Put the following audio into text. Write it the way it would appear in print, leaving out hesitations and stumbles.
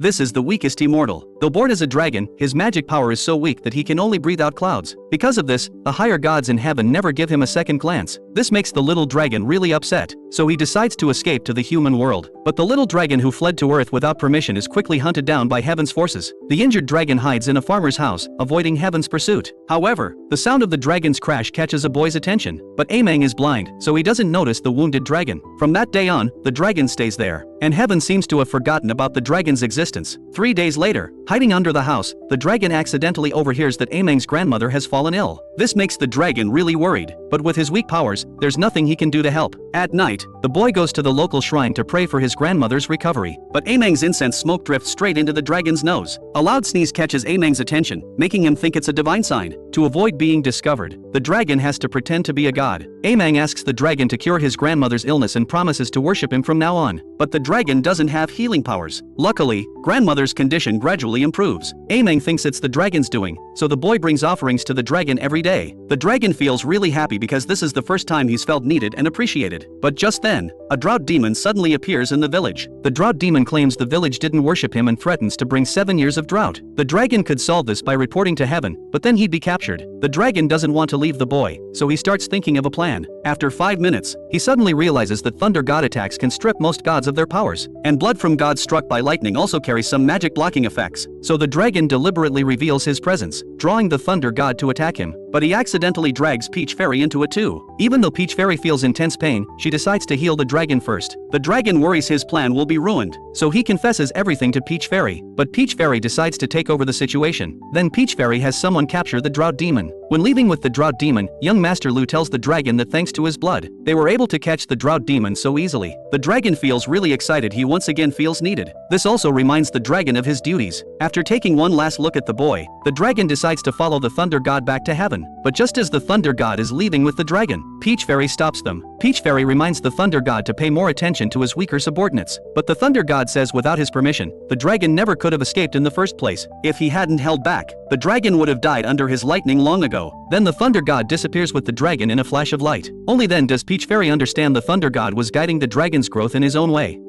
This is the weakest immortal. Though born as a dragon, his magic power is so weak that he can only breathe out clouds. Because of this, the higher gods in heaven never give him a second glance. This makes the little dragon really upset, so he decides to escape to the human world. But the little dragon who fled to Earth without permission is quickly hunted down by heaven's forces. The injured dragon hides in a farmer's house, avoiding heaven's pursuit. However, the sound of the dragon's crash catches a boy's attention, but Amang is blind, so he doesn't notice the wounded dragon. From that day on, the dragon stays there, and heaven seems to have forgotten about the dragon's existence. 3 days later, hiding under the house, the dragon accidentally overhears that Amang's grandmother has fallen ill. This makes the dragon really worried, but with his weak powers, there's nothing he can do to help. At night, the boy goes to the local shrine to pray for his grandmother's recovery, but Amang's incense smoke drifts straight into the dragon's nose. A loud sneeze catches Amang's attention, making him think it's a divine sign. To avoid being discovered, the dragon has to pretend to be a god. Amang asks the dragon to cure his grandmother's illness and promises to worship him from now on, but the dragon doesn't have healing powers. Luckily, grandmother's condition gradually improves. Amang thinks it's the dragon's doing, so the boy brings offerings to the dragon every day. The dragon feels really happy because this is the first time he's felt needed and appreciated. But just then, a drought demon suddenly appears in the village. The drought demon claims the village didn't worship him and threatens to bring 7 years of drought. The dragon could solve this by reporting to heaven, but then he'd be captured. The dragon doesn't want to leave the boy, so he starts thinking of a plan. After 5 minutes, he suddenly realizes that thunder god attacks can strip most gods of their powers, and blood from gods struck by lightning also carries some magic blocking effects. So the dragon deliberately reveals his presence, drawing the thunder god to attack him, but he accidentally drags Peach Fairy into it too. Even though Peach Fairy feels intense pain, she decides to heal the dragon first. The dragon worries his plan will be ruined, so he confesses everything to Peach Fairy, but Peach Fairy decides to take over the situation. Then Peach Fairy has someone capture the drought demon. When leaving with the drought demon, young Master Lu tells the dragon that thanks to his blood, they were able to catch the drought demon so easily. The dragon feels really excited, he once again feels needed. This also reminds the dragon of his duties. After taking one last look at the boy, the dragon decides to follow the thunder god back to heaven. But just as the thunder god is leaving with the dragon, Peach Fairy stops them. Peach Fairy reminds the thunder god to pay more attention to his weaker subordinates, but the thunder god says without his permission, the dragon never could have escaped in the first place. If he hadn't held back, the dragon would have died under his lightning long ago. Then the thunder god disappears with the dragon in a flash of light. Only then does Peach Fairy understand the thunder god was guiding the dragon's growth in his own way.